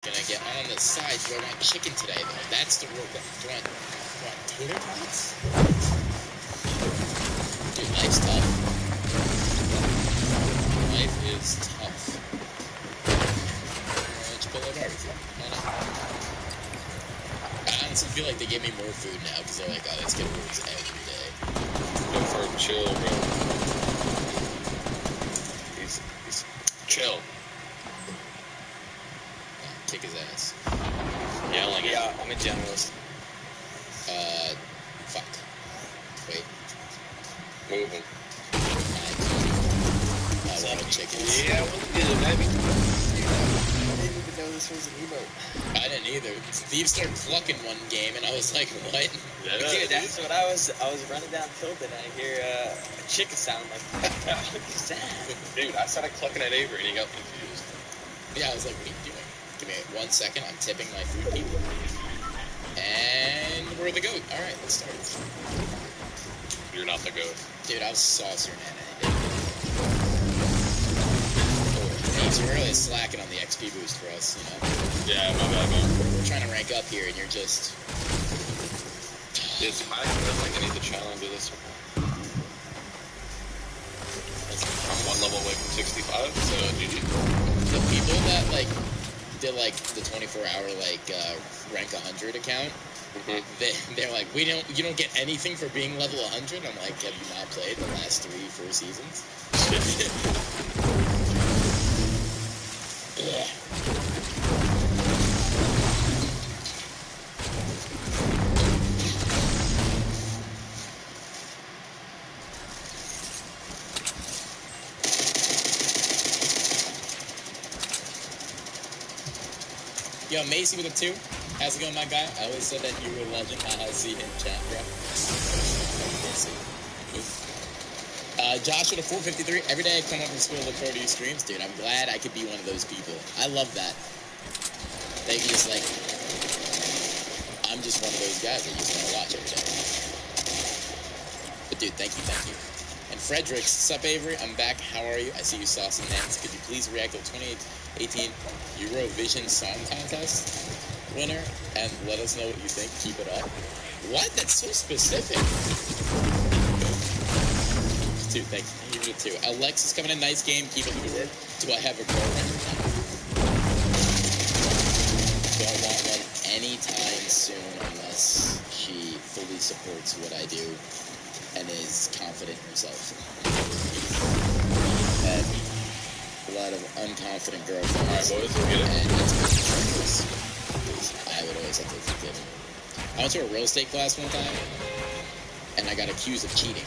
Gonna get on the side. Do I want chicken today, though? That's the real thing. Do I want tater tots? Dude, life's tough. Life is tough. Chipotle barbecue. I honestly feel like they give me more food now because they're like, oh, let's get awards every day. Go for a chill, bro. He's chill. Kick his ass. Yelling. Yeah, I'm a generalist. Fuck. Wait. Move him. I love chickens. Yeah, what is it, baby? I didn't even know this was an emote. I didn't either. Thieves started clucking one game, and I was like, what? Yeah, dude, that's what I was running down Tilton, and I hear a chicken sound like, what the fuck is that? Dude, I started clucking at Avery, and he got confused. Yeah, I was like, what are you doing? Give me 1 second. I'm tipping my food people. And we're the goat. All right, let's start. You're not the goat. Dude, I was saucier than any day. Thieves are really slacking on the XP boost for us, you know? Yeah, my bad, man. We're trying to rank up here, and you're just... It's high. I feel like I need the challenge of this one. I'm one level away from 65, so GG. The people that, like, did, like, the 24-hour, like, rank 100 account, they're like, you don't get anything for being level 100? I'm like, have you not played the last 3-4 seasons? Yo, Macy with a 2. How's it going, my guy? I always said that you were a legend. I see him chat, bro. Josh with a 453. Every day I come up from school, look forward to your streams. Dude, I'm glad I could be one of those people. I love that. They can just, like, I'm just one of those guys that you just want to watch every day. But, dude, thank you. And Fredericks, sup, Avery? I'm back. How are you? I see you saucy hands. Could you please react to the 2018 Eurovision Song Contest winner and let us know what you think? Keep it up. What? That's so specific. Dude, thank you. You too. Alexis coming in. Nice game. Keep up the good work. Do I have a girlfriend? Don't want one anytime soon unless she fully supports what I do and is confident in herself. Had a lot of unconfident girlfriends. Alright, boys, we'll get it. And it's I would always have to forgive him. I went to a real estate class one time, and I got accused of cheating.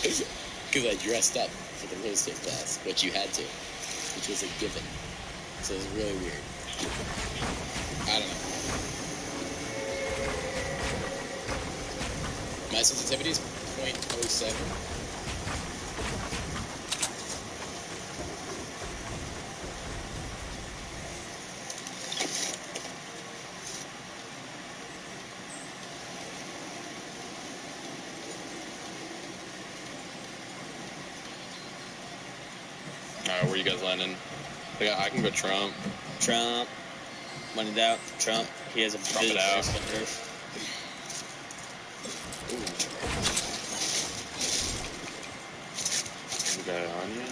Because I dressed up for the real estate class, which you had to, which was a given. So it was really weird. I don't know. My sensitivity is 0.07. Alright, where you guys landing? I can go Trump. Trump. When in doubt, Trump. He has a Trump it big out. nerf. The guy on you?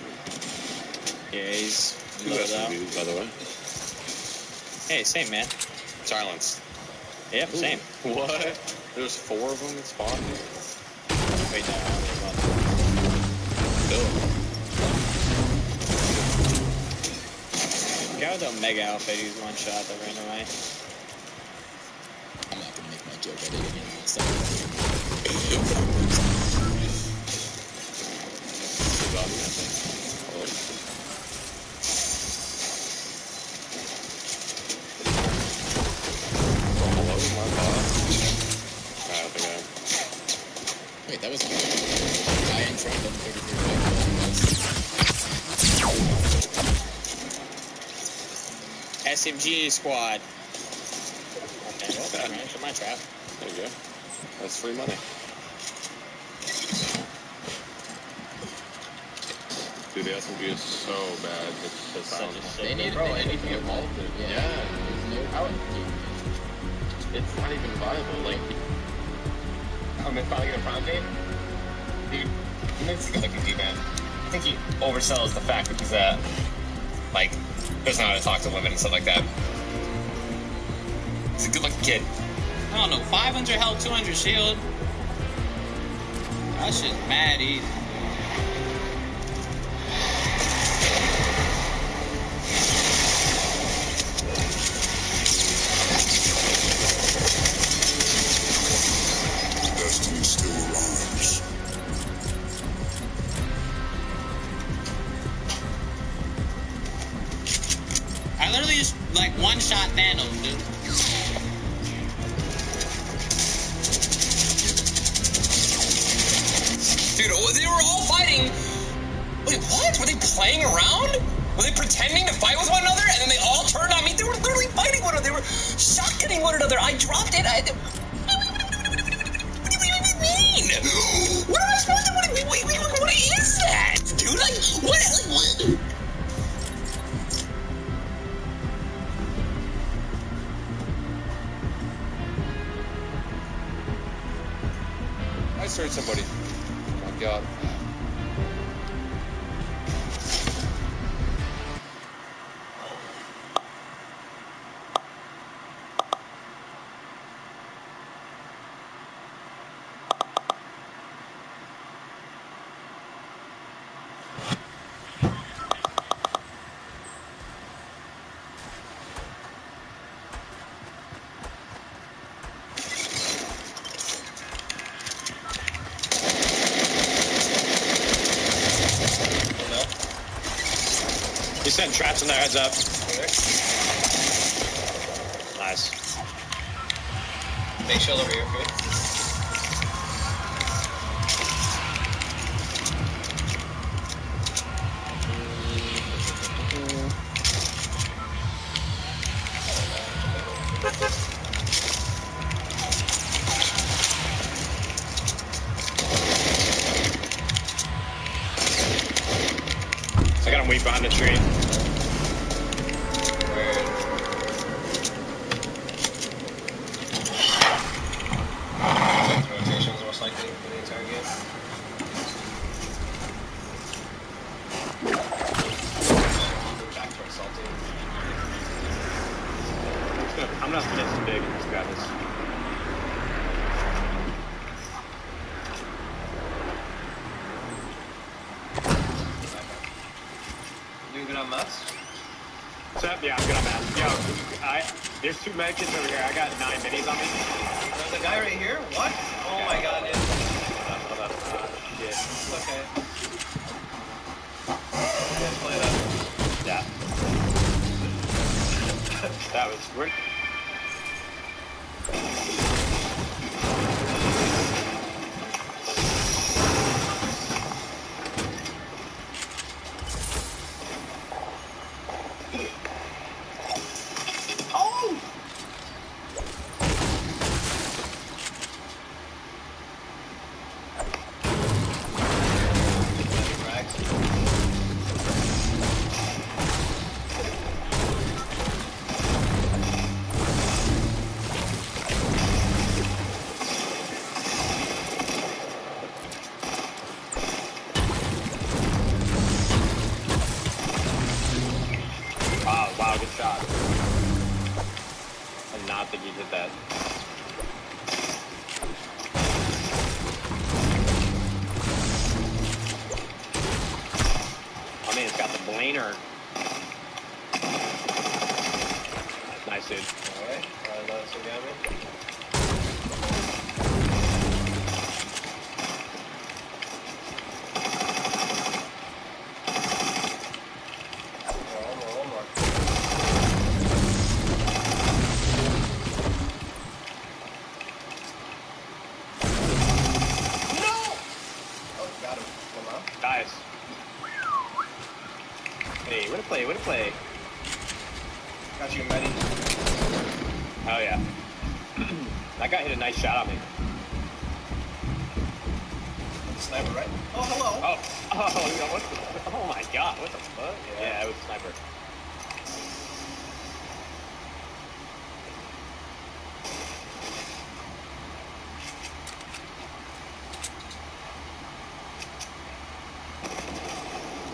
Yeah, he's Who loaded has some out. views, by the way? Hey, same, man. Silence. Yep, same. What? There's 4 of them spawned here? Wait, no, I don't know about Still. the guy with the mega outfit, he was one shot that ran away. I'm not gonna make my joke. I did it again. Stop. Hello, my bot. I think Wait, that was I am trying to 33. SMG squad. Okay, well, ran into my trap. there you go. That's free money. Dude, the SMG is so bad. It's just Such a powerful. shit. They need to evolve it. Yeah. There's no It's not even viable. Like, I'm finally gonna prime date. Dude, he makes a good looking dude, man. I think he oversells the fact that he's like, doesn't know how to talk to women and stuff like that. He's a good looking kid. I don't know, 500 health, 200 shield. That shit's mad easy. Destiny still arrives. I literally just like one-shot Thanos, dude. Dude, they were all fighting. Wait, what? Were they playing around? Were they pretending to fight with one another? And then they all turned on me? They were literally fighting one another. They were shotgunning one another. I dropped it. What do you even mean? What am I supposed to... What is that? Dude, like, what? I searched somebody. Oh my god. He's setting traps in there, heads up. Nice. Make shield over here, okay? I got him weak behind the tree. Rotations most likely for the entire game. Back towards salty. I'm gonna put this big and just grab this. You good on mats? Yeah, I'm good on mats. Yo, there's 2 medkits over here. I got 9 minis on me. There's a guy right here? What? Oh my god, dude. Hold up. Shit. Okay. Play it up. Yeah. That was weird. Wow, good shot. I did not think you did that. I mean, it's got the blainer. Nice, dude. Alright, that's what got me. Nice. Hey, way to play, way to play. Got you, Meddy. Oh, yeah. That guy hit a nice shot on me. Sniper, right? Oh, hello. Oh, yeah, what the? Oh my god, what the fuck? Yeah, it was a sniper.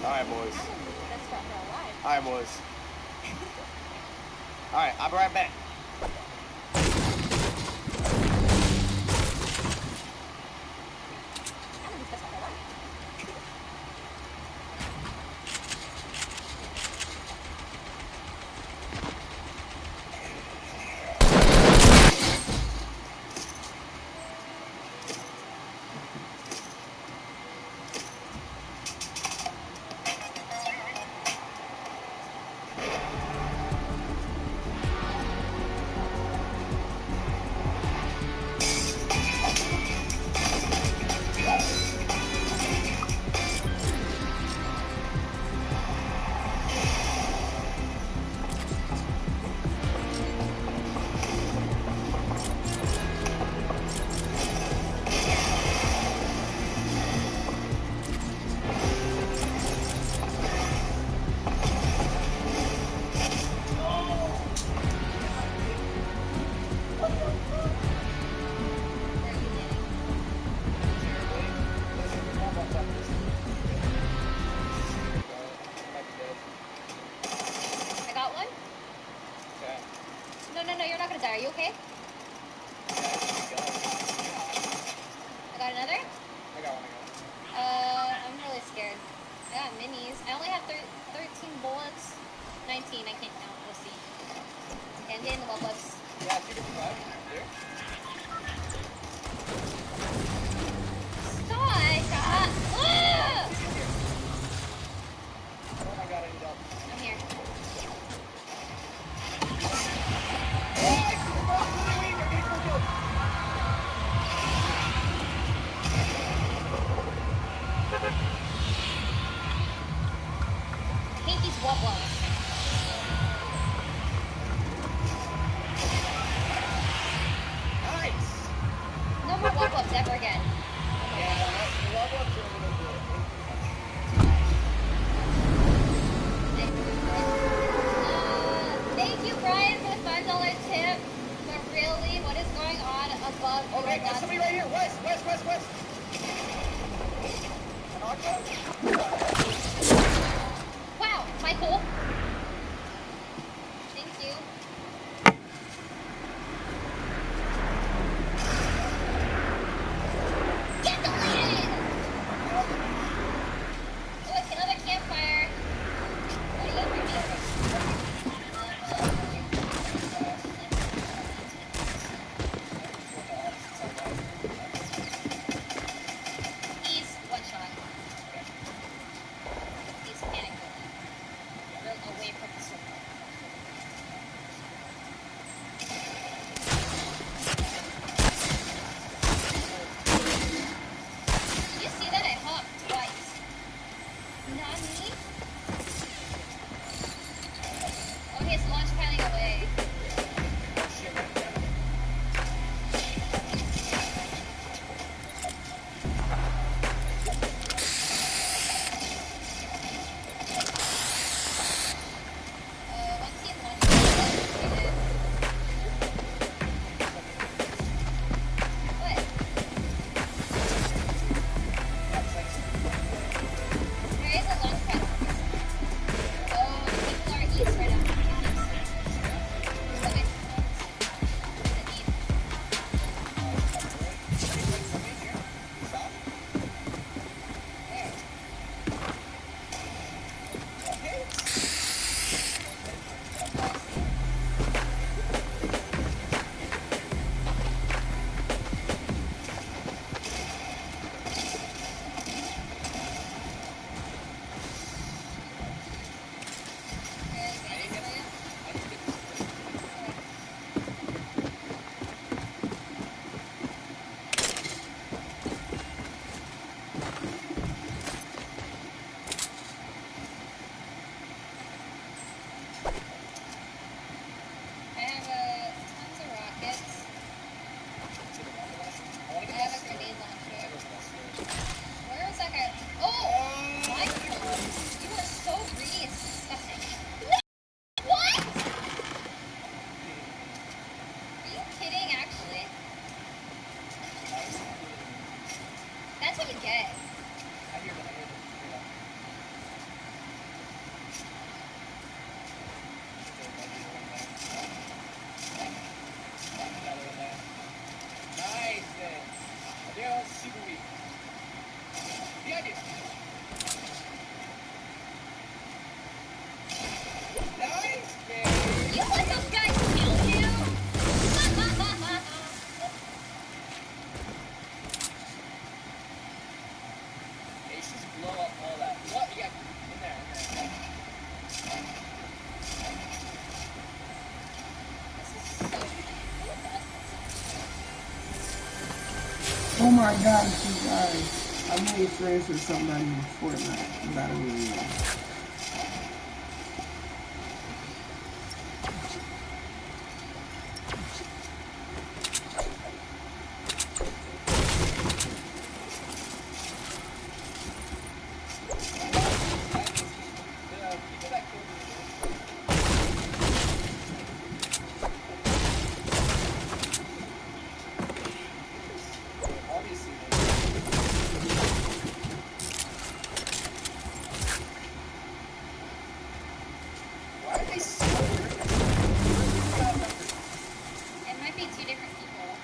Alright, boys. Alright, boys. Alright, I'll be right back. I got one? Okay. No, you're not gonna die. Are you okay? I got another? I got one. I'm really scared. I got minis. I only have 13 bullets. 19, I can't count. We'll see. Okay, I'm getting the bubbles. Yeah, 2 different guys. Here. Stop! Ah! Oh my god, I need help. I'm here. I hate these wobblers. Nice! No more wobblers ever again. Thank you, Brian, for the $5 tip. But really, what is going on above Oh, your hey, nuts? somebody right here. West. Wow, Michael. Thank you. Get deleted! Oh, it's another campfire. What do you bring He's one shot. He's panic. Real Oh my gosh, you guys. I made friends with somebody in Fortnite, but I don't even know. It might be two different people.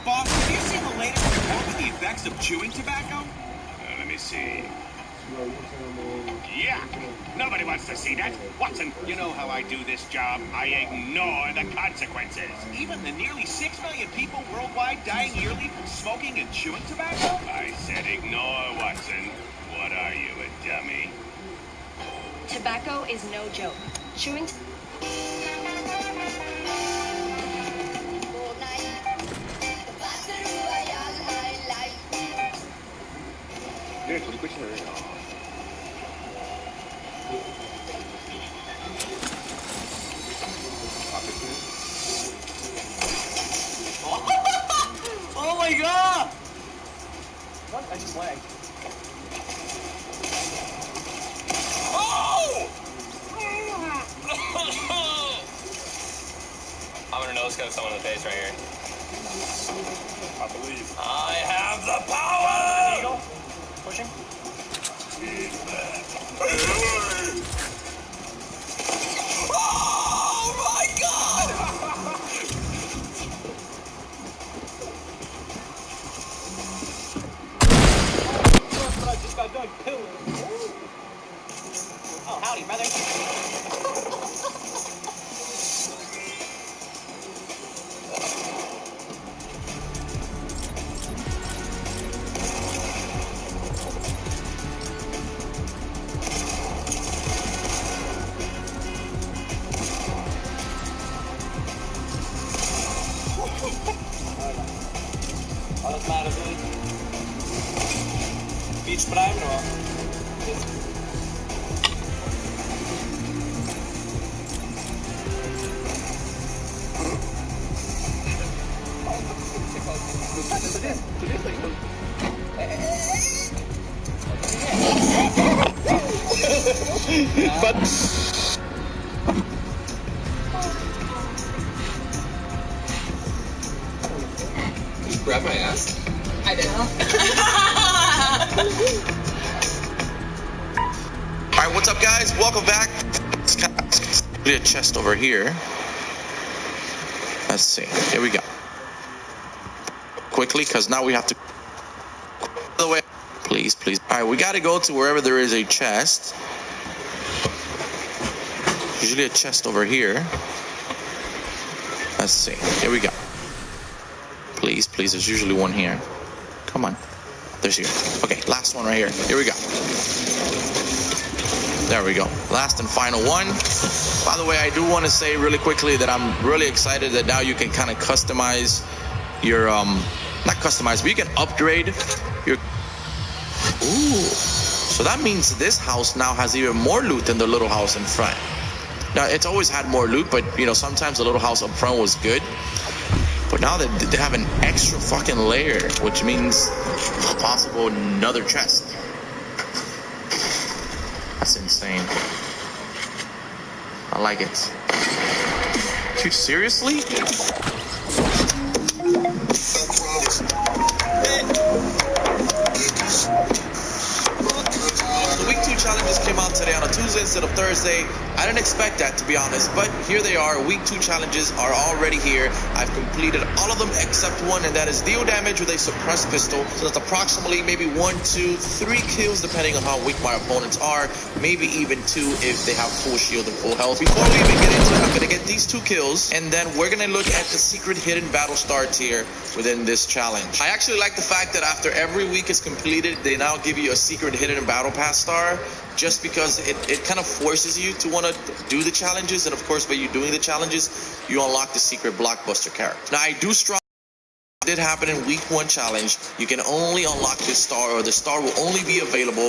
Boss, have you seen the latest report on the effects of chewing tobacco? Let me see. Yeah, nobody wants to see that. Watson, you know how I do this job. I ignore the consequences. Even the nearly 6 million people worldwide dying yearly from smoking and chewing tobacco? I said ignore, Watson. What are you, a dummy? Tobacco is no joke. Chewing. 네, 둘이 끝이네. Oh my god! What? I just lagged. Oh! I'm gonna nose cut someone in the face right here. I believe. I have the power! Eagle? Pushing? Oh my god! That's what I just got done killing. Oh, howdy, brother. Alles maar eens doen. Beach Prime nog. But You grab my ass? I did. Alright, what's up guys? Welcome back. Let's get a chest over here. Let's see. Here we go. Quickly, because now we have to... By the way, Please, please. All right, we got to go to wherever there is a chest. Usually a chest over here. Let's see. Here we go. Please, please. There's usually one here. Come on. There's here. Okay, last one right here. Here we go. There we go. Last and final one. By the way, I do want to say really quickly that I'm really excited that now you can kind of customize your, not customize, but you can upgrade your, ooh. So that means this house now has even more loot than the little house in front. Now, it's always had more loot, but, you know, sometimes the little house up front was good. But now they have an extra fucking layer, which means possible another chest. That's insane. I like it. Dude, seriously? The week 2 challenges came out today on a Tuesday instead of Thursday. I didn't expect that, to be honest, but here they are. Week 2 challenges are already here. I've completed all of them except one, and that is deal damage with a suppressed pistol. So that's approximately maybe 1, 2, 3 kills, depending on how weak my opponents are. Maybe even 2 if they have full shield and full health. Before we even get into it, I'm going to get these 2 kills, and then we're going to look at the secret hidden battle star tier within this challenge. I actually like the fact that after every week is completed, they now give you a secret hidden battle pass star, just because it kind of forces you to want to do the challenges, and of course by you doing the challenges you unlock the secret blockbuster character. Now I do strongly did happen in week 1 challenge. You can only unlock this star, or the star will only be available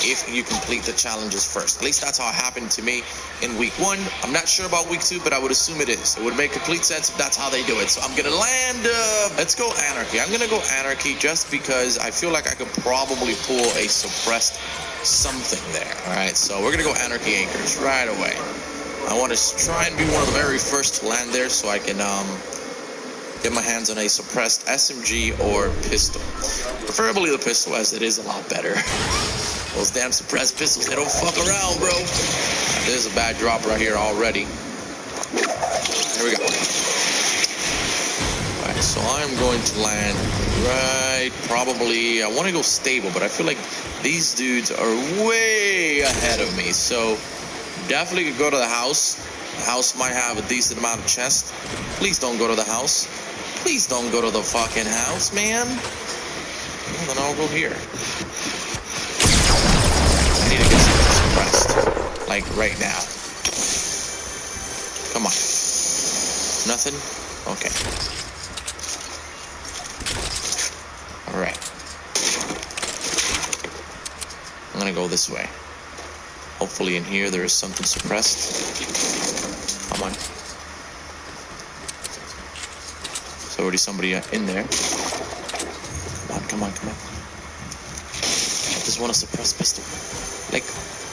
if you complete the challenges first. At least that's how it happened to me in week 1. I'm not sure about week 2, but I would assume it is. It would make complete sense if that's how they do it. So I'm gonna land, let's go anarchy. I'm gonna go anarchy just because I feel like I could probably pull a suppressed something there. All right, so we're gonna go anarchy acres right away. I want to try and be one of the very first to land there so I can get my hands on a suppressed SMG or pistol. Preferably the pistol, as it is a lot better. Those damn suppressed pistols, they don't fuck around, bro. There's a bad drop right here already. Here we go. Alright, so I'm going to land right, probably, I want to go stable, but I feel like these dudes are way ahead of me. So definitely could go to the house. The house might have a decent amount of chests. Please don't go to the house. Please don't go to the fucking house, man. Well, then I'll go here. I need to get something suppressed. Like, right now. Come on. Nothing? Okay. Alright. I'm gonna go this way. Hopefully in here there is something suppressed. Come on. There's already somebody in there. Come on. I just want a suppressed pistol. Like,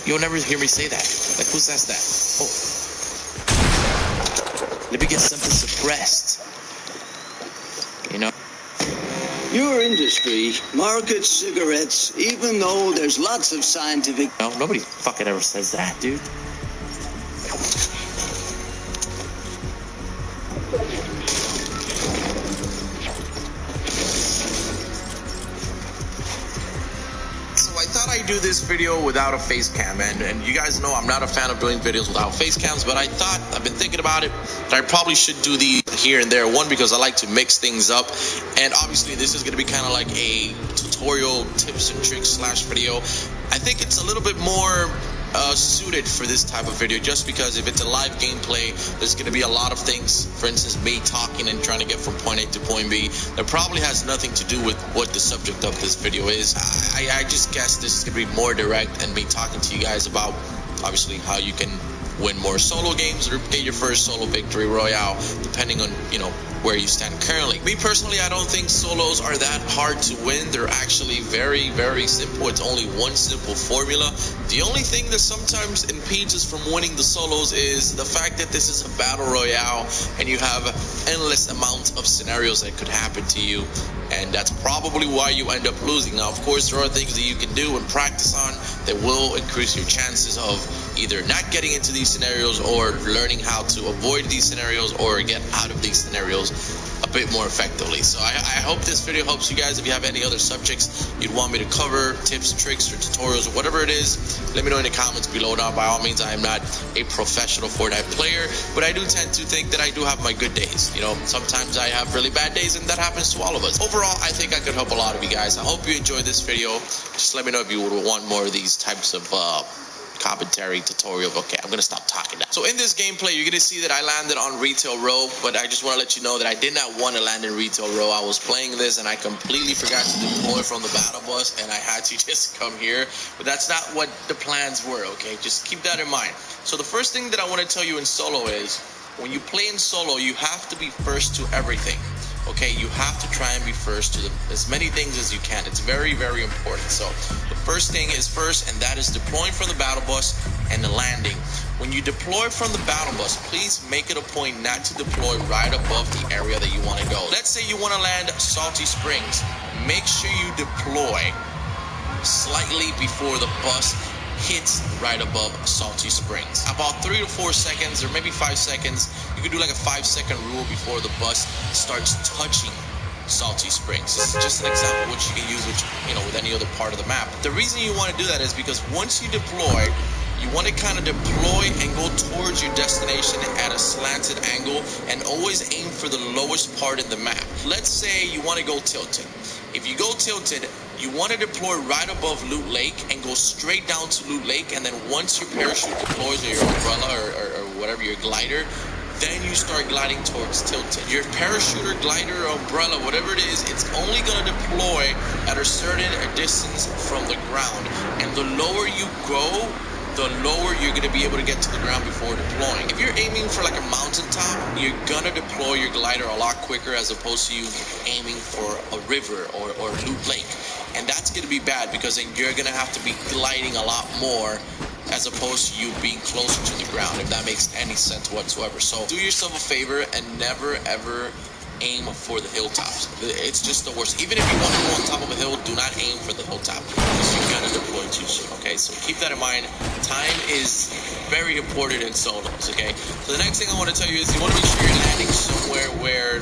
you'll never hear me say that. Like, who says that? Oh. Let me get something suppressed. You know? Your industry markets cigarettes even though there's lots of scientific... No, nobody fucking ever says that, dude. I do this video without a face cam, and you guys know I'm not a fan of doing videos without face cams, but I thought, I've been thinking about it, that I probably should do these here and there. One, because I like to mix things up, and obviously this is going to be kind of like a tutorial tips and tricks slash video. I think it's a little bit more suited for this type of video, just because if it's a live gameplay, there's going to be a lot of things, for instance me talking and trying to get from point A to point B, that probably has nothing to do with what the subject of this video is. I just guess this is going to be more direct, and me talking to you guys about obviously how you can win more solo games or get your first solo victory royale, depending on, you know, where you stand currently. Me personally, I don't think solos are that hard to win. They're actually very, very simple. It's only one simple formula. The only thing that sometimes impedes us from winning the solos is the fact that this is a battle royale and you have endless amounts of scenarios that could happen to you, and that's probably why you end up losing. Now, of course, there are things that you can do and practice on that will increase your chances of either not getting into these scenarios or learning how to avoid these scenarios or get out of these scenarios a bit more effectively. So I hope this video helps you guys. If you have any other subjects you'd want me to cover, tips, tricks, or tutorials, or whatever it is, let me know in the comments below. Now, by all means, I am not a professional Fortnite player, but I do tend to think that I do have my good days. You know, sometimes I have really bad days, and that happens to all of us. Overall, I think I could help a lot of you guys. I hope you enjoyed this video. Just let me know if you would want more of these types of commentary tutorial. Okay, I'm gonna stop talking now. So in this gameplay, you're gonna see that I landed on retail row, but I just want to let you know that I did not want to land in retail row. I was playing this and I completely forgot to deploy from the battle bus, and I had to just come here. But that's not what the plans were. Okay, just keep that in mind. So the first thing that I want to tell you in solo is, when you play in solo, you have to be first to everything. Okay, you have to try and be first to as many things as you can. It's very, very important. So the first thing is first, and that is deploying from the battle bus and the landing. When you deploy from the battle bus, please make it a point not to deploy right above the area that you want to go. Let's say you want to land Salty Springs. Make sure you deploy slightly before the bus hits right above Salty Springs. About 3 to 4 seconds, or maybe 5 seconds. You can do like a 5-second rule before the bus starts touching Salty Springs. This is just an example which you can use with any other part of the map. The reason you want to do that is because once you deploy, you want to kind of deploy and go towards your destination at a slanted angle, and always aim for the lowest part in the map. Let's say you want to go tilted. If you go tilted, you want to deploy right above Loot Lake and go straight down to Loot Lake, and then once your parachute deploys, or your umbrella, or whatever, your glider, then you start gliding towards tilted. Your parachute or glider or umbrella, whatever it is, it's only going to deploy at a certain distance from the ground. And the lower you go, the lower you're going to be able to get to the ground before deploying. If you're aiming for like a mountaintop, you're going to deploy your glider a lot quicker as opposed to you aiming for a river or Loot Lake. And that's going to be bad, because then you're going to have to be gliding a lot more as opposed to you being closer to the ground, if that makes any sense whatsoever. So do yourself a favor and never ever aim for the hilltops. It's just the worst. Even if you want to go on top of a hill, do not aim for the hilltop, because you're gonna deploy too soon. Okay, so keep that in mind. Time is very important in solos. Okay, so the next thing I want to tell you is, you want to make sure you're landing somewhere where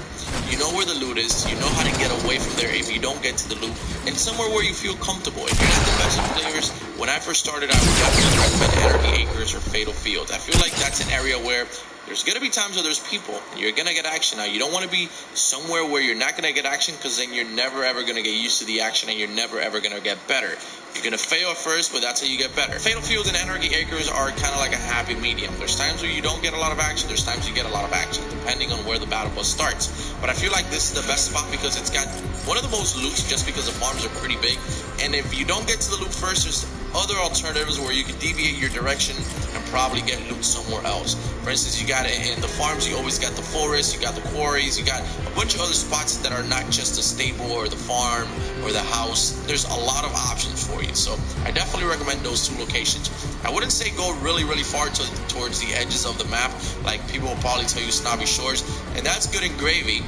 you know where the loot is, you know how to get away from there if you don't get to the loot, and somewhere where you feel comfortable. If you're not the best of players, when I first started, I would definitely recommend Anarchy Acres or Fatal Fields. I feel like that's an area where there's going to be times where there's people, and you're going to get action. Now, you don't want to be somewhere where you're not going to get action, because then you're never ever going to get used to the action, and you're never ever going to get better. You're going to fail at first, but that's how you get better. Fatal Fields and Anarchy Acres are kind of like a happy medium. There's times where you don't get a lot of action. There's times you get a lot of action, depending on where the battle bus starts. But I feel like this is the best spot, because it's got one of the most loots, just because the farms are pretty big. And if you don't get to the loot first, there's other alternatives where you can deviate your direction and probably get loot somewhere else. For instance, you got it in the farms, you always got the forest, you got the quarries, you got a bunch of other spots that are not just the stable or the farm or the house. There's a lot of options for you. So I definitely recommend those two locations. I wouldn't say go really, really far towards the edges of the map. Like, people will probably tell you Snobby Shores, and that's good and gravy.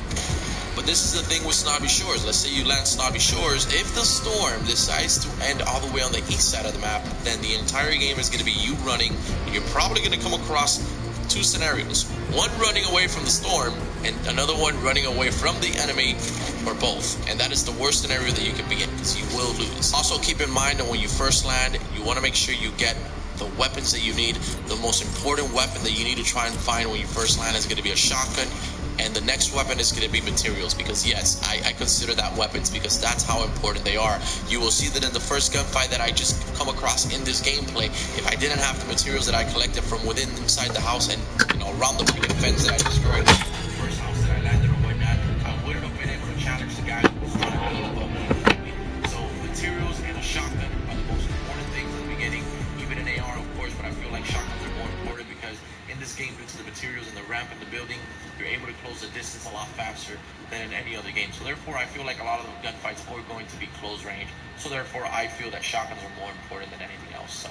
But this is the thing with Snobby Shores. Let's say you land Snobby Shores. If the storm decides to end all the way on the east side of the map, then the entire game is going to be you running. You're probably going to come across two scenarios. One running away from the storm, and another one running away from the enemy, or both. And that is the worst scenario that you can be in, because you will lose. Also, keep in mind that when you first land, you want to make sure you get the weapons that you need. The most important weapon that you need to try and find when you first land is going to be a shotgun. And the next weapon is going to be materials, because yes, I consider that weapons, because that's how important they are. You will see that in the first gunfight that I just come across in this gameplay, if I didn't have the materials that I collected from within inside the house and around the freaking fence that I destroyed, the first house that I landed or whatnot, I wouldn't have been able to challenge the guy who was trying to build above me. So materials and a shotgun are the most important things in the beginning, even an AR of course, but I feel like shotguns are more important, because in this game, due to the materials and the ramp in the building, you're able to close the distance a lot faster than in any other game. So therefore, I feel like a lot of the gunfights are going to be close range. So therefore, I feel that shotguns are more important than anything else. So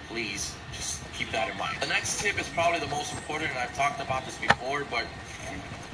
please just keep that in mind. The next tip is probably the most important, and I've talked about this before, but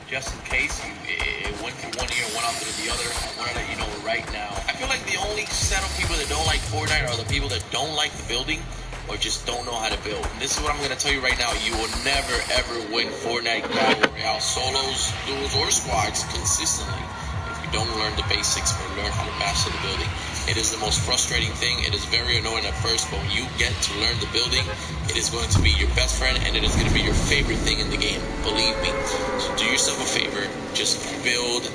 just in case it went through one ear and went out through the other, I want to let you know right now. I feel like the only set of people that don't like Fortnite are the people that don't like the building, or just don't know how to build. And this is what I'm going to tell you right now. You will never, ever win Fortnite Battle Royale solos, duos, or squads consistently if you don't learn the basics or learn how to master the building. It is the most frustrating thing. It is very annoying at first, but when you get to learn the building, it is going to be your best friend, and it is going to be your favorite thing in the game. Believe me. So do yourself a favor. Just build.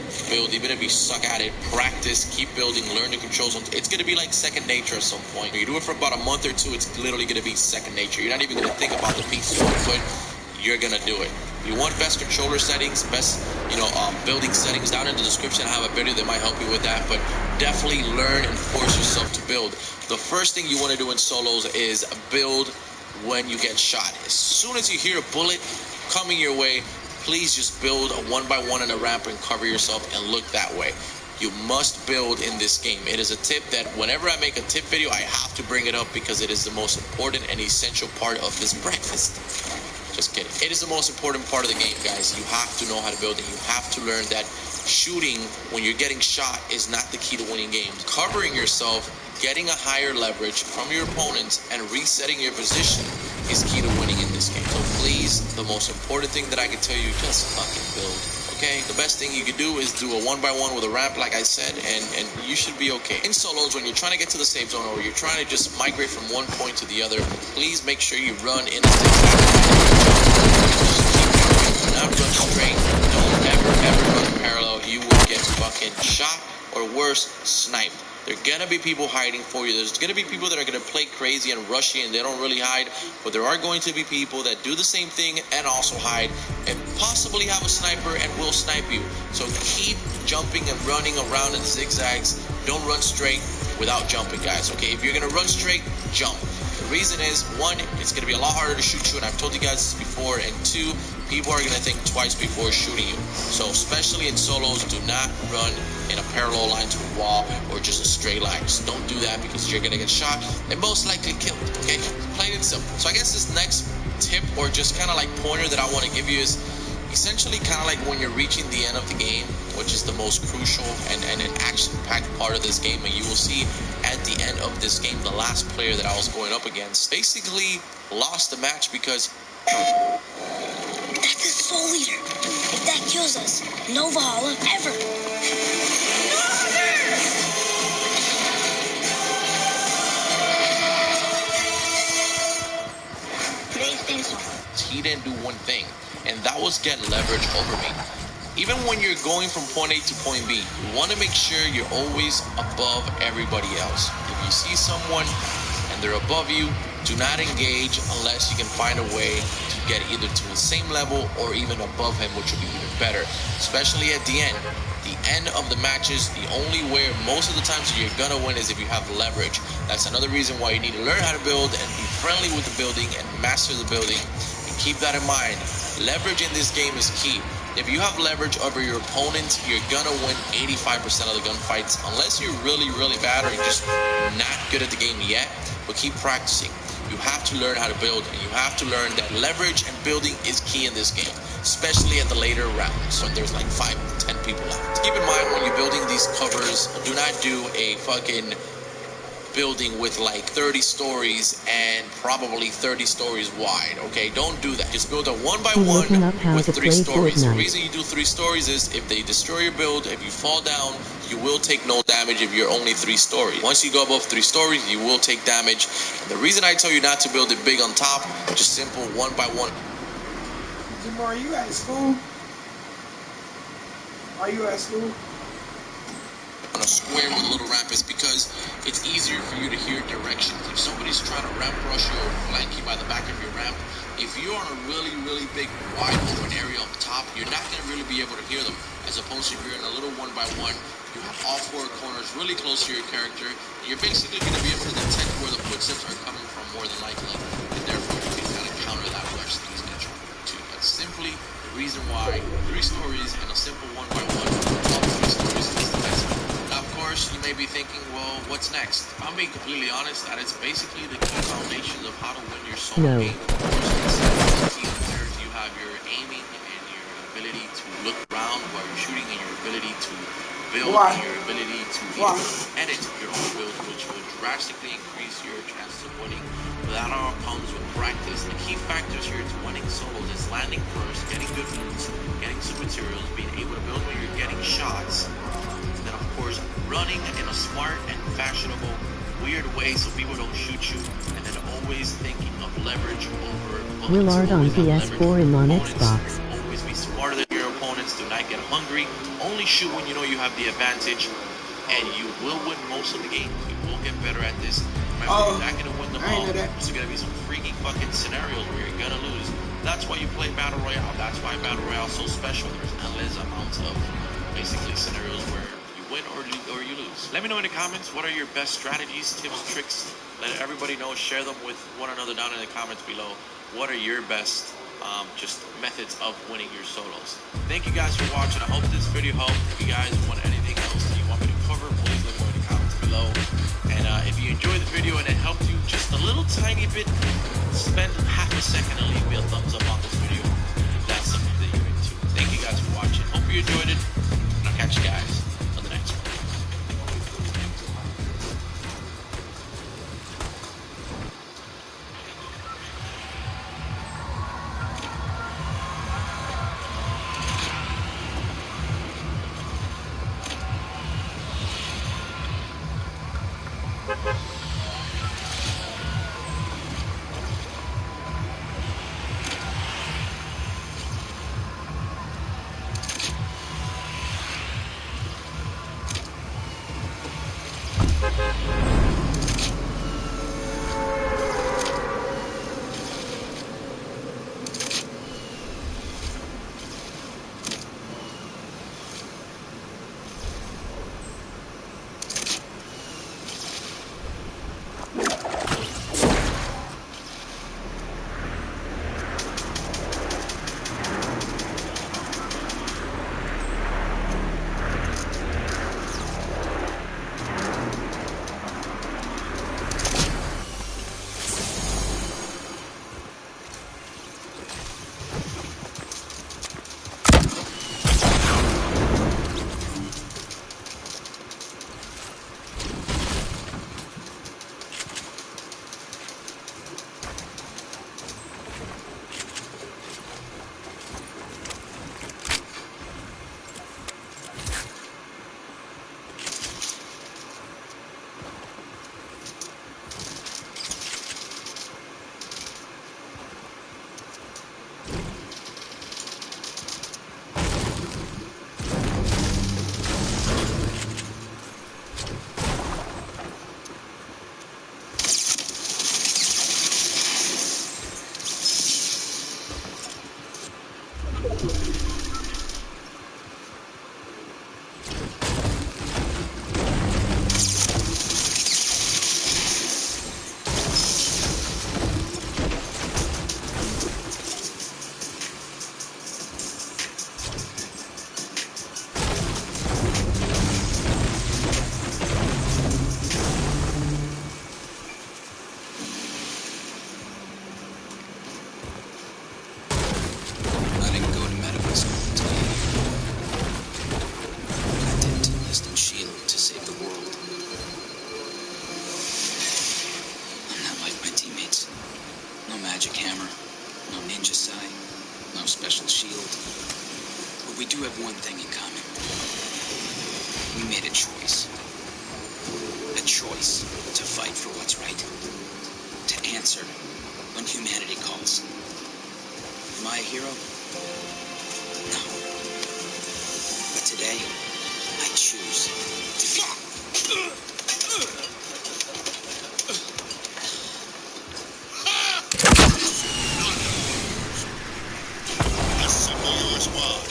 Even if you suck at it, practice, keep building, learn the controls. It's going to be like second nature at some point. When you do it for about a month or two, it's literally going to be second nature. You're not even going to think about the pieces on the foot. You're going to do it. If you want best controller settings, best, building settings, down in the description, I have a video that might help you with that. But definitely learn and force yourself to build. The first thing you want to do in solos is build when you get shot. As soon as you hear a bullet coming your way, please just build a 1x1 in a ramp and cover yourself and look that way. You must build in this game. It is a tip that whenever I make a tip video, I have to bring it up because it is the most important and essential part of this breakfast. Just kidding. It is the most important part of the game, guys. You have to know how to build it. You have to learn that shooting when you're getting shot is not the key to winning games. Covering yourself, getting a higher leverage from your opponents, and resetting your position is key to winning in this game. So please, the most important thing that I can tell you, just fucking build. Okay, the best thing you could do is do a 1x1 with a ramp, like I said, and you should be okay. In solos, when you're trying to get to the safe zone or you're trying to just migrate from one point to the other, please make sure you run in a zigzag. Do not run straight. Don't ever run parallel. You will get fucking shot or worse, sniped. There are going to be people hiding for you. There's going to be people that are going to play crazy and rush you and they don't really hide. But there are going to be people that do the same thing and also hide and possibly have a sniper and will snipe you. So keep jumping and running around in zigzags. Don't run straight without jumping, guys. Okay, if you're going to run straight, jump. The reason is, one, it's going to be a lot harder to shoot you, and I've told you guys this before, and two, people are going to think twice before shooting you. So especially in solos, do not run in a parallel line to a wall or just a straight line. Just don't do that because you're going to get shot and most likely killed, okay? Plain and simple. So I guess this next tip or just kind of like pointer that I want to give you is essentially kind of like when you're reaching the end of the game, which is the most crucial and an action-packed part of this game, and you will see at the end of this game, the last player that I was going up against basically lost the match because that's the soul leader. If that kills us, no Valhalla ever. he didn't do one thing, and that was get leverage over me. Even when you're going from point A to point B, you want to make sure you're always above everybody else. If you see someone and they're above you, do not engage unless you can find a way to get either to the same level or even above him, which would be even better, especially at the end. The end of the matches, the only way most of the times you're gonna win is if you have leverage. That's another reason why you need to learn how to build and be friendly with the building and master the building. And keep that in mind. Leverage in this game is key. If you have leverage over your opponent, you're gonna win 85% of the gunfights, unless you're really, really bad or you're just not good at the game yet. But keep practicing. You have to learn how to build, and you have to learn that leverage and building is key in this game, especially at the later rounds when there's like 5 to 10 people left. Keep in mind when you're building these covers, do not do a fucking building with like 30 stories and probably 30 stories wide, okay? Don't do that. Just build a 1x1 with 3 stories. The reason you do 3 stories is if they destroy your build, if you fall down, you will take no damage if you're only 3 stories. Once you go above 3 stories, you will take damage. And the reason I tell you not to build it big on top, just simple 1x1. Jim, are you at school? Are you at school? On a square with a little ramp is because it's easier for you to hear directions. If somebody's trying to ramp rush you or flank you by the back of your ramp, if you're on a really, really big, wide open area up top, you're not going to really be able to hear them. As opposed to if you're in a little 1x1, you have all 4 corners really close to your character, and you're basically going to be able to detect where the footsteps are coming from more than likely, and therefore you can kind of counter that rush that he's going to try to do. That's simply the reason why 3 stories and a simple 1x1 up 3 stories is the best. Now, of course, you may be thinking, well, what's next? If I'm being completely honest, that is basically the key foundations of how to win your solo game. Of course, key players, you have your aiming and your ability to look around while you're shooting and your ability to build Why? and your ability to Why? edit your own build, which will drastically increase your chances of winning. But that all comes with practice. The key factors here to winning solos is landing first, getting good loot, getting some materials, being able to build when you're getting shots, and then of course running in a smart and fashionable, weird way so people don't shoot you, and then always thinking of leverage over bullets. Willard on Always have PS4 and on opponents. Xbox. Always be smarter than your opponents. Do not get hungry. Only shoot when you know you have the advantage, and you will win most of the games. You will get better at this. Remember, you're not going to win them all. There's going to be some freaking fucking scenarios where you're going to lose. That's why you play Battle Royale. That's why Battle Royale is so special. There's endless amounts of basically scenarios where you win or you lose. Let me know in the comments, what are your best strategies, tips, tricks? Let everybody know. Share them with one another down in the comments below. What are your best just methods of winning your solos? Thank you guys for watching. I hope this video helped. If you guys want anything else that you want me to cover, please let me know in the comments below. And if you enjoyed the video and it helped you just a little tiny bit, spend half a second and leave me a thumbs up on this video if that's something that you're into. Thank you guys for watching. Hope you enjoyed it, and I'll catch you guys on the next one. special shield. But we do have one thing in common. We made a choice. A choice to fight for what's right. To answer when humanity calls. Am I a hero? No. But today, I choose Assemble your squad.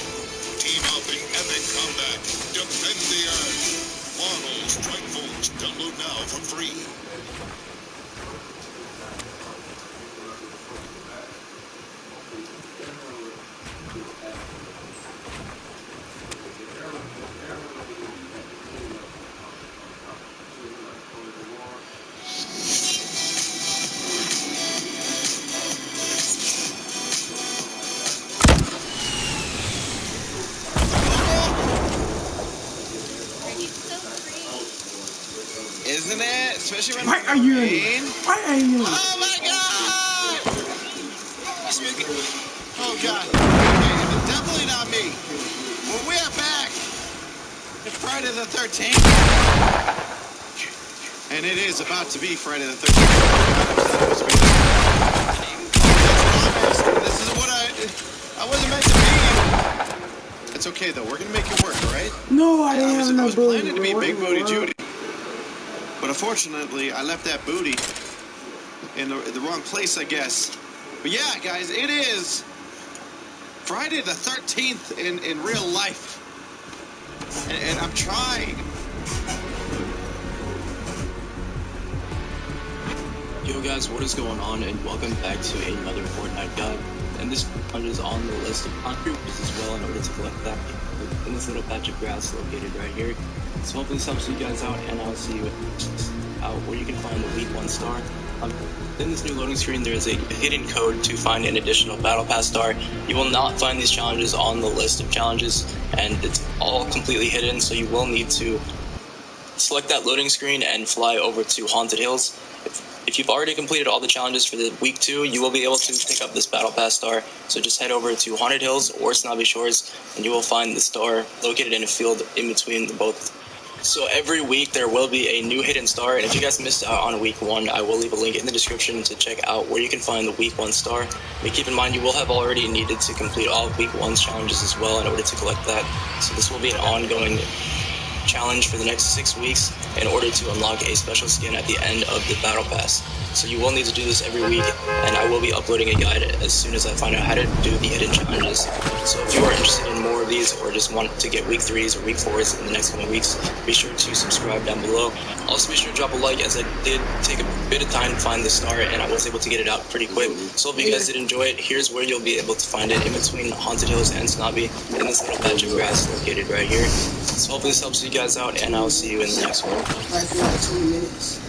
Team up in epic combat. Defend the Earth. Marvel Strike Force. Download now for free. isn't it? Especially when Why it's are you in rain. it? Why are you in it? Oh my god! Oh god. Okay, it's definitely not me. Well, we are back. It's Friday the 13th. And it is about to be Friday the 13th. This is what I wasn't meant to be. It's okay though. We're gonna make it work, all right? No, I didn't have I no was booty. planning to be What Big in the Booty world? Judy, but unfortunately, I left that booty in the wrong place, I guess. But yeah, guys, it is Friday the 13th in real life, and I'm trying. Yo guys, what is going on, and welcome back to another Fortnite guide. And this challenge is on the list of concrete as well in order to collect that in this little patch of grass located right here. So hopefully this helps you guys out, and I'll see you out where you can find the week 1 star. In this new loading screen, there is a hidden code to find an additional battle pass star. You will not find these challenges on the list of challenges, and it's all completely hidden, so you will need to select that loading screen and fly over to Haunted Hills. If you've already completed all the challenges for the week 2, you will be able to pick up this battle pass star. So just head over to Haunted Hills or Snobby Shores, and you will find the star located in a field in between the both. So every week there will be a new hidden star, and if you guys missed out on week 1, I will leave a link in the description to check out where you can find the week 1 star. But keep in mind, you will have already needed to complete all of week 1's challenges as well in order to collect that. So this will be an ongoing challenge for the next 6 weeks in order to unlock a special skin at the end of the battle pass. So you will need to do this every week, and I will be uploading a guide as soon as I find out how to do the hidden challenges. So if you are interested in more of these, or just want to get week 3s or week 4s in the next coming weeks, be sure to subscribe down below. Also be sure to drop a like, as I did take a bit of time to find the star, and I was able to get it out pretty quick. So if you guys did enjoy it, here's where you'll be able to find it in between Haunted Hills and Snobby in this little patch of grass located right here. So hopefully this helps you guys out, and I'll see you in the next one. Like 20 minutes.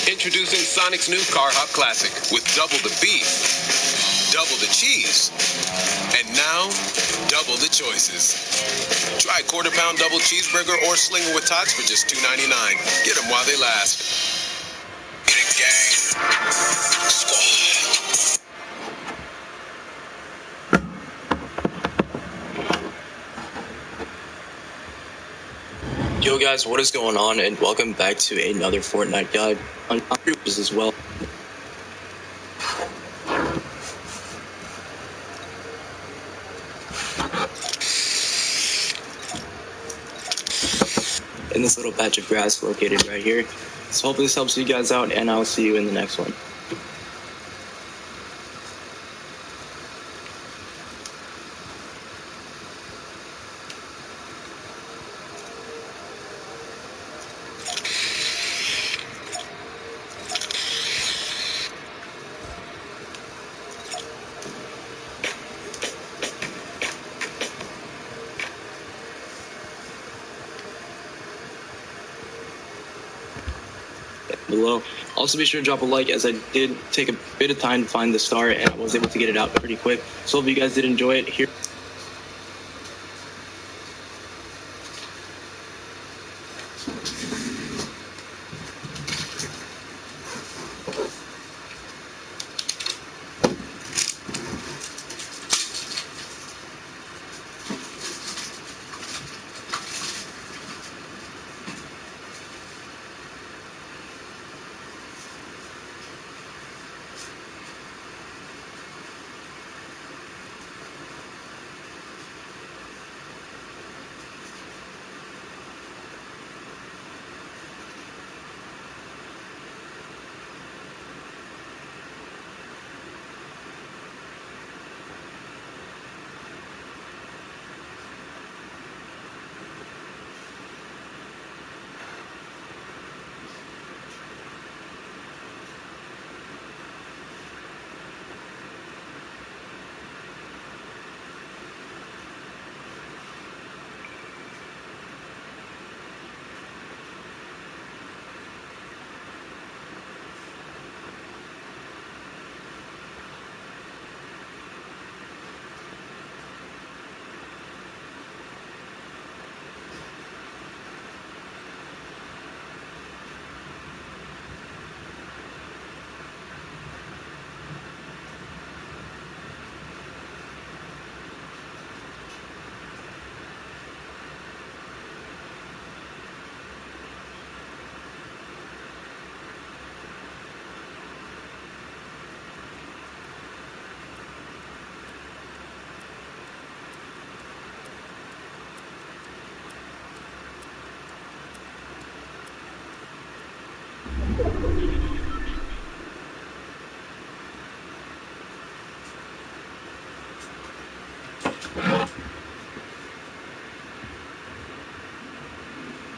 Introducing Sonic's new Car Hop Classic with double the beef, double the cheese, and now double the choices. Try quarter-pound double cheeseburger or slinger with tots for just $2.99. Get them while they last. Get it, gang. Squad. Yo guys, what is going on, and welcome back to another Fortnite guide on groups as well. In this little patch of grass located right here. So hopefully this helps you guys out, and I'll see you in the next one. Below. Also be sure to drop a like, as I did take a bit of time to find the star, and I was able to get it out pretty quick. So if you guys did enjoy it, here.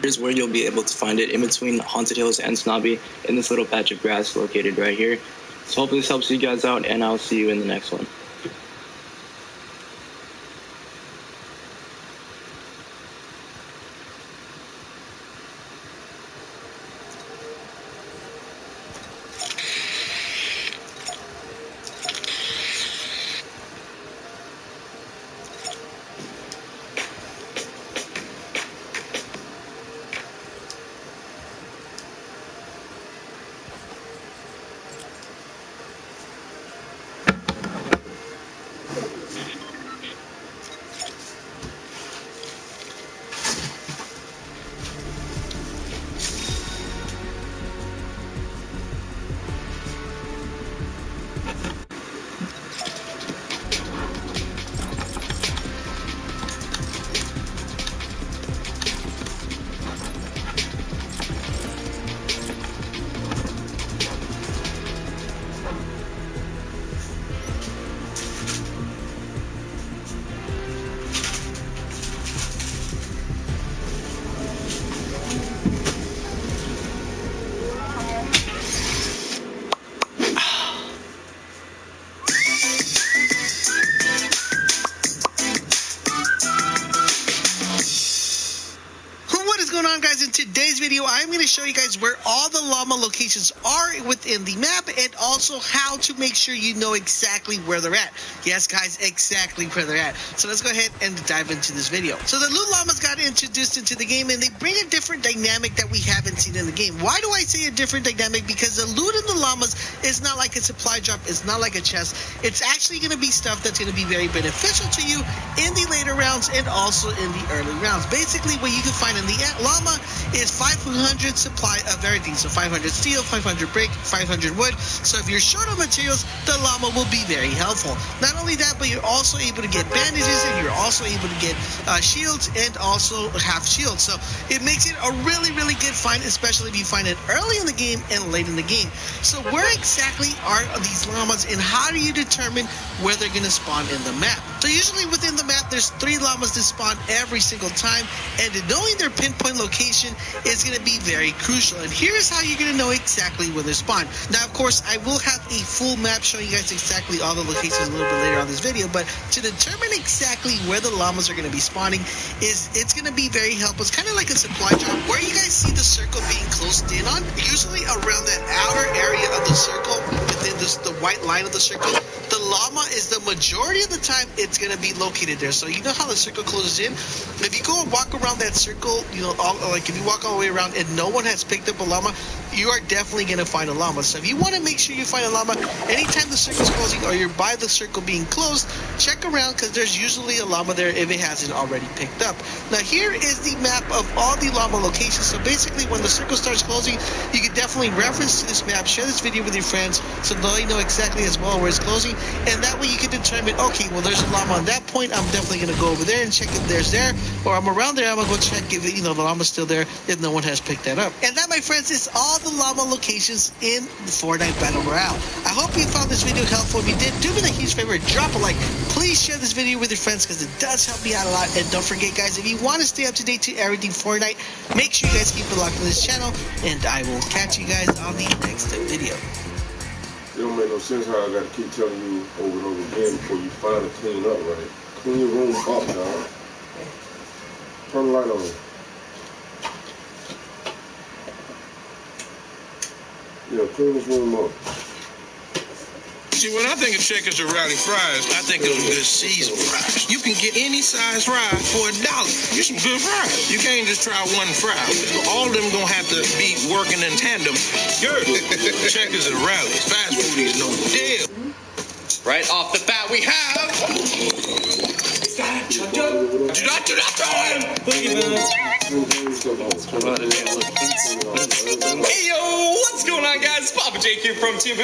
here's where you'll be able to find it, in between Haunted Hills and Snobby, in this little patch of grass located right here. So hopefully this helps you guys out, and I'll see you in the next one. In today's video, I'm going to show you guys where all the llama locations are within the map, and also how to make sure you know exactly where they're at. Yes, guys, exactly where they're at. So let's go ahead and dive into this video. So the loot llamas got introduced into the game, and they bring a different dynamic that we haven't seen in the game. Why do I say a different dynamic? Because the loot in the llamas is not like a supply drop. It's not like a chest. It's actually going to be stuff that's going to be very beneficial to you in the later rounds and also in the early rounds. Basically, what you can find in the llama is 500 supply of everything. So 500 steel, 500 brick, 500 wood. So if you're short on materials, the llama will be very helpful. Not only that, but you're also able to get bandages, and you're also able to get shields and also half shields. So it makes it a really, really good find, especially if you find it early in the game and late in the game. So where exactly are these llamas, and how do you determine where they're going to spawn in the map? So usually within the map, there's 3 llamas that spawn every single time, and knowing their pinpoint location is going to be very crucial. And here's how you're going to know exactly when they spawn. Now, of course, I will have a full map showing you guys exactly all the locations a little bit later on this video, but to determine exactly where the llamas are going to be spawning, it's going to be very helpful. It's kind of like a supply drop. Where you guys see the circle being closed in on, usually around that outer area of the circle, within the white line of the circle, the llama is the majority of the time it's going to be located there. So you know how the circle closes in? If you go and walk around that circle, you know, like if you walk all the way around and no one has picked up a llama, you are definitely going to find a llama. So if you want to make sure you find a llama, anytime the circle's closing or you're by the circle being closed, check around, because there's usually a llama there if it hasn't already picked up. Now here is the map of all the llama locations. So basically when the circle starts closing, you can definitely reference to this map, share this video with your friends so they know exactly as well where it's closing, and that way you can determine, okay, well there's a llama on that point, I'm definitely going to go over there and check if there's there, or I'm around there, I'm going to go check if, you know, the llama's still there if no one has picked that up. And that, my friends, is all the llama locations in Fortnite Battle Royale. I hope you found this video helpful. If you did, do me a huge favor, drop a like. Please share this video with your friends, because it does help me out a lot. And don't forget, guys, if you want to stay up to date to everything Fortnite, make sure you guys keep it locked on this channel, and I will catch you guys on the next video. It don't make no sense how I gotta keep telling you over and over again before you finally clean up, right? Clean your room up, dog. Turn the light on. Yeah, clean this room up. See, when I think of Checkers or Rowdy Fries, I think of good seasoned fries. You can get any size fry for $1. Get some good fries. You can't just try one fry. All of them gonna have to be working in tandem. Good. Checkers and Rowdy. Fast food is no deal. Right off the bat, we have... Do not throw him! Hey, yo, what's going on, guys? Papa Jake here from Team